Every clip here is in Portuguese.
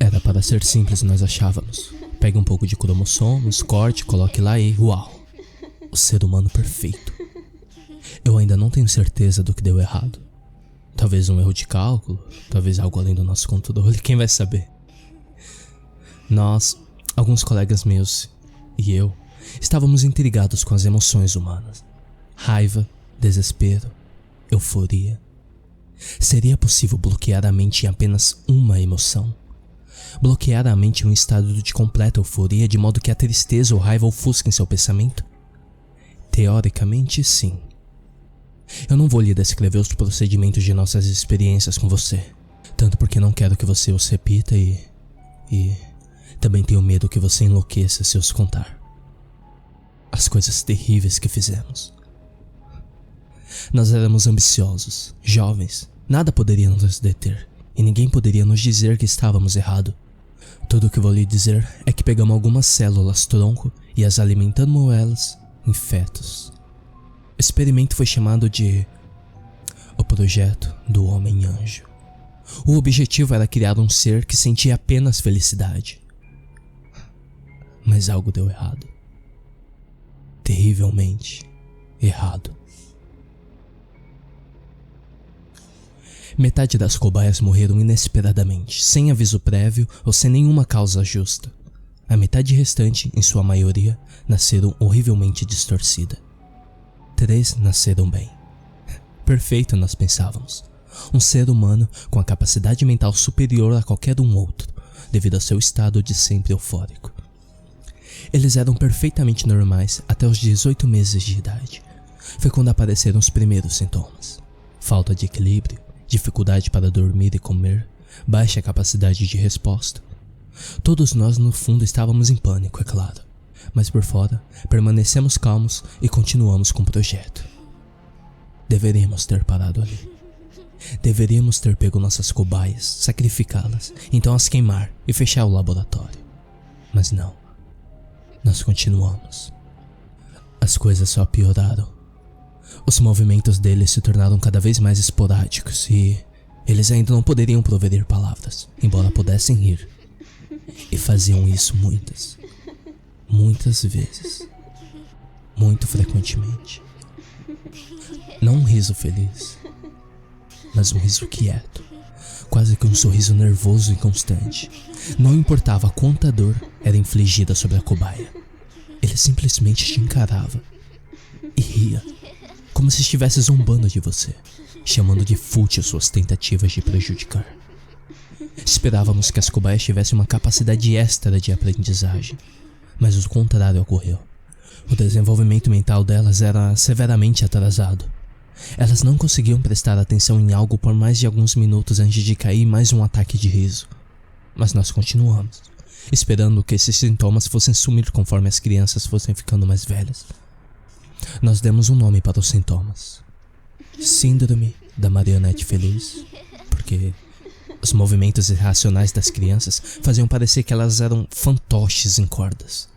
Era para ser simples, nós achávamos. Pegue um pouco de cromossomos, corte, coloque lá e uau! O ser humano perfeito. Eu ainda não tenho certeza do que deu errado. Talvez um erro de cálculo, talvez algo além do nosso controle, quem vai saber? Nós, alguns colegas meus e eu, estávamos intrigados com as emoções humanas. Raiva, desespero, euforia. Seria possível bloquear a mente em apenas uma emoção? Bloquear a mente em um estado de completa euforia, de modo que a tristeza ou raiva ofusquem seu pensamento? Teoricamente, sim. Eu não vou lhe descrever os procedimentos de nossas experiências com você, tanto porque não quero que você os repita e também tenho medo que você enlouqueça se os contar. As coisas terríveis que fizemos. Nós éramos ambiciosos, jovens, nada poderia nos deter e ninguém poderia nos dizer que estávamos errados. Tudo o que vou lhe dizer é que pegamos algumas células tronco e as alimentamos elas em fetos. O experimento foi chamado de o Projeto do Homem-Anjo. O objetivo era criar um ser que sentia apenas felicidade. Mas algo deu errado. Terrivelmente errado. Metade das cobaias morreram inesperadamente, sem aviso prévio ou sem nenhuma causa justa. A metade restante, em sua maioria, nasceram horrivelmente distorcida. 3 nasceram bem. Perfeito, nós pensávamos. Um ser humano com a capacidade mental superior a qualquer um outro, devido ao seu estado de sempre eufórico. Eles eram perfeitamente normais até os 18 meses de idade. Foi quando apareceram os primeiros sintomas. Falta de equilíbrio, dificuldade para dormir e comer, baixa capacidade de resposta. Todos nós no fundo estávamos em pânico, é claro. Mas por fora, permanecemos calmos e continuamos com o projeto. Deveríamos ter parado ali. Deveríamos ter pego nossas cobaias, sacrificá-las, então as queimar e fechar o laboratório. Mas não. Nós continuamos. As coisas só pioraram. Os movimentos deles se tornaram cada vez mais esporádicos e eles ainda não poderiam proferir palavras, embora pudessem rir. E faziam isso muitas vezes, muito frequentemente. Não um riso feliz, mas um riso quieto, quase que um sorriso nervoso e constante. Não importava quanta dor era infligida sobre a cobaia, ele simplesmente te encarava e ria, como se estivesse zombando de você, chamando de fútil suas tentativas de prejudicar. Esperávamos que as cobaias tivessem uma capacidade extra de aprendizagem, mas o contrário ocorreu. O desenvolvimento mental delas era severamente atrasado. Elas não conseguiam prestar atenção em algo por mais de alguns minutos antes de cair em mais um ataque de riso. Mas nós continuamos, esperando que esses sintomas fossem sumir conforme as crianças fossem ficando mais velhas. Nós demos um nome para os sintomas: Síndrome da Marionete Feliz, porque os movimentos irracionais das crianças faziam parecer que elas eram fantoches em cordas.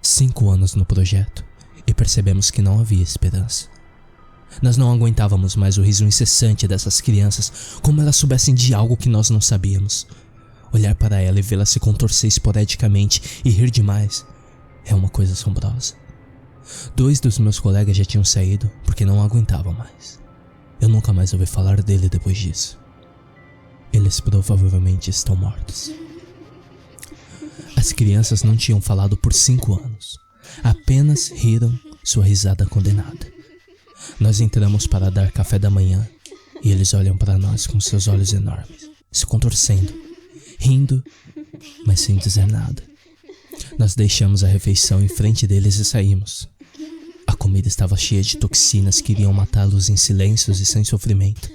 5 anos no projeto e percebemos que não havia esperança. Nós não aguentávamos mais o riso incessante dessas crianças, como elas soubessem de algo que nós não sabíamos. Olhar para ela e vê-la se contorcer esporadicamente e rir demais é uma coisa assombrosa. 2 dos meus colegas já tinham saído porque não aguentavam mais. Eu nunca mais ouvi falar dele depois disso. Eles provavelmente estão mortos. As crianças não tinham falado por 5 anos. Apenas riram sua risada condenada. Nós entramos para dar café da manhã e eles olham para nós com seus olhos enormes, se contorcendo, rindo, mas sem dizer nada. Nós deixamos a refeição em frente deles e saímos. A comida estava cheia de toxinas que iriam matá-los em silêncios e sem sofrimento.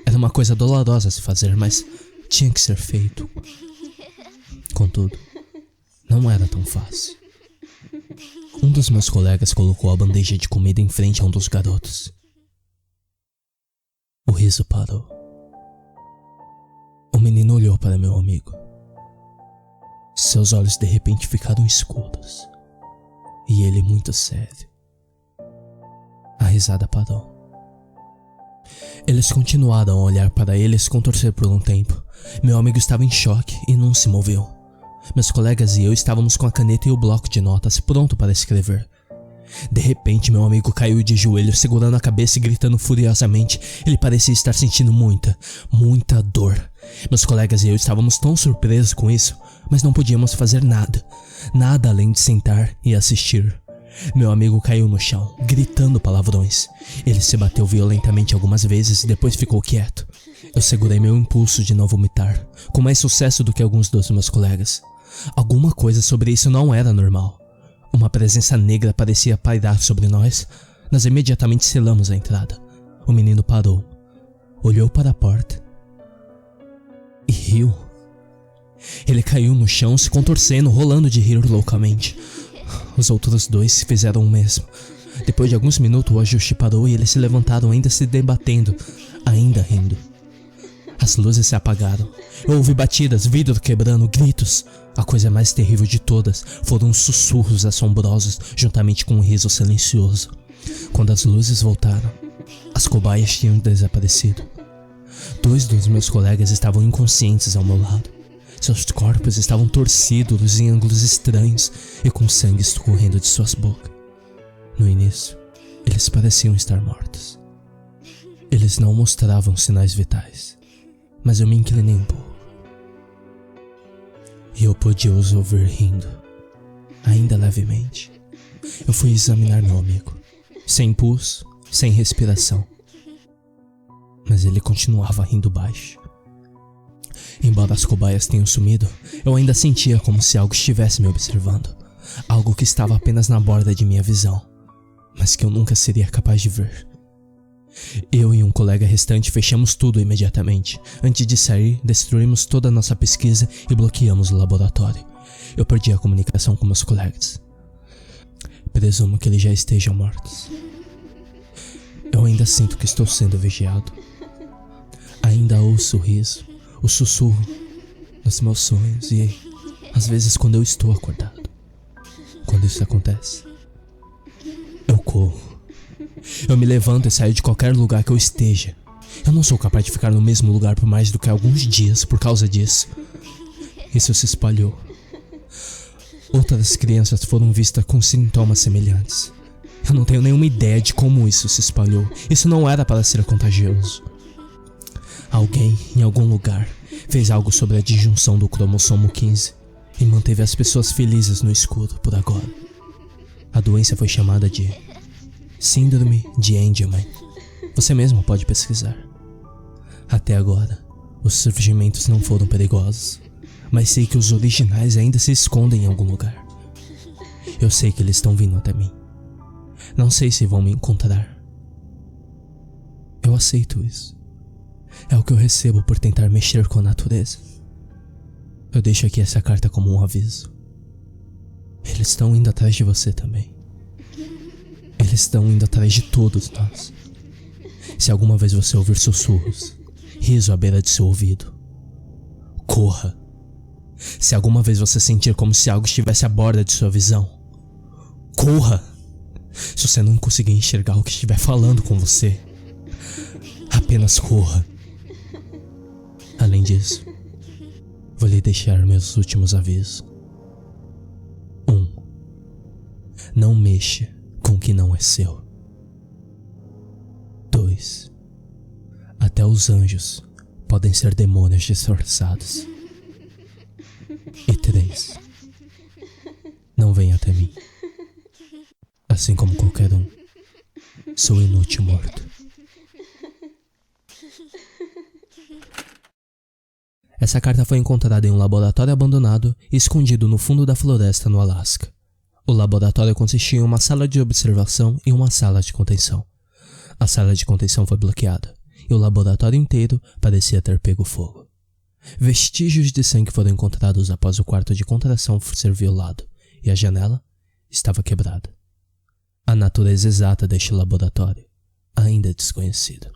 Era uma coisa dolorosa a se fazer, mas tinha que ser feito. Contudo, não era tão fácil. Um dos meus colegas colocou a bandeja de comida em frente a um dos garotos. O riso parou. O menino olhou para meu amigo. Seus olhos de repente ficaram escuros. E ele muito sério. A risada parou. Eles continuaram a olhar para ele e se contorcer por um tempo. Meu amigo estava em choque e não se moveu. Meus colegas e eu estávamos com a caneta e o bloco de notas pronto para escrever. De repente, meu amigo caiu de joelhos, segurando a cabeça e gritando furiosamente. Ele parecia estar sentindo muita dor. Meus colegas e eu estávamos tão surpresos com isso, mas não podíamos fazer nada. Nada além de sentar e assistir. Meu amigo caiu no chão, gritando palavrões. Ele se bateu violentamente algumas vezes e depois ficou quieto. Eu segurei meu impulso de não vomitar, com mais sucesso do que alguns dos meus colegas. Alguma coisa sobre isso não era normal. Uma presença negra parecia pairar sobre nós. Nós imediatamente selamos a entrada. O menino parou, olhou para a porta e riu. Ele caiu no chão, se contorcendo, rolando de rir loucamente. Os outros dois fizeram o mesmo. Depois de alguns minutos, o ajuste parou e eles se levantaram, ainda se debatendo, ainda rindo. As luzes se apagaram. Eu ouvi batidas, vidro quebrando, gritos. A coisa mais terrível de todas foram os sussurros assombrosos, juntamente com um riso silencioso. Quando as luzes voltaram, as cobaias tinham desaparecido. 2 dos meus colegas estavam inconscientes ao meu lado. Seus corpos estavam torcidos em ângulos estranhos e com sangue escorrendo de suas bocas. No início, eles pareciam estar mortos. Eles não mostravam sinais vitais, mas eu me inclinei um pouco. E eu podia os ouvir rindo, ainda levemente. Eu fui examinar meu amigo, sem pulso, sem respiração. Mas ele continuava rindo baixo. Embora as cobaias tenham sumido, eu ainda sentia como se algo estivesse me observando. Algo que estava apenas na borda de minha visão, mas que eu nunca seria capaz de ver. Eu e um colega restante fechamos tudo imediatamente. Antes de sair, destruímos toda a nossa pesquisa e bloqueamos o laboratório. Eu perdi a comunicação com meus colegas. Presumo que eles já estejam mortos. Eu ainda sinto que estou sendo vigiado. Ainda ouço o riso, o sussurro nos meus sonhos e, às vezes, quando eu estou acordado. Quando isso acontece, eu corro. Eu me levanto e saio de qualquer lugar que eu esteja. Eu não sou capaz de ficar no mesmo lugar por mais do que alguns dias por causa disso. Isso se espalhou. Outras crianças foram vistas com sintomas semelhantes. Eu não tenho nenhuma ideia de como isso se espalhou. Isso não era para ser contagioso. Alguém, em algum lugar, fez algo sobre a disjunção do cromossomo 15 e manteve as pessoas felizes no escuro por agora. A doença foi chamada de Síndrome de Angelman. Você mesmo pode pesquisar. Até agora, os surgimentos não foram perigosos, mas sei que os originais ainda se escondem em algum lugar. Eu sei que eles estão vindo até mim. Não sei se vão me encontrar. Eu aceito isso. É o que eu recebo por tentar mexer com a natureza. Eu deixo aqui essa carta como um aviso. Eles estão indo atrás de você também. Eles estão indo atrás de todos nós. Se alguma vez você ouvir sussurros, riso à beira de seu ouvido, corra. Se alguma vez você sentir como se algo estivesse à borda de sua visão, corra. Se você não conseguir enxergar o que estiver falando com você, apenas corra. Além disso, vou lhe deixar meus últimos avisos. 1. Não mexa com o que não é seu. 2. Até os anjos podem ser demônios disfarçados. E 3. Não venha até mim. Assim como qualquer um, sou inútil morto. Essa carta foi encontrada em um laboratório abandonado e escondido no fundo da floresta no Alasca. O laboratório consistia em uma sala de observação e uma sala de contenção. A sala de contenção foi bloqueada e o laboratório inteiro parecia ter pego fogo. Vestígios de sangue foram encontrados após o quarto de contração ser violado e a janela estava quebrada. A natureza exata deste laboratório ainda é desconhecida.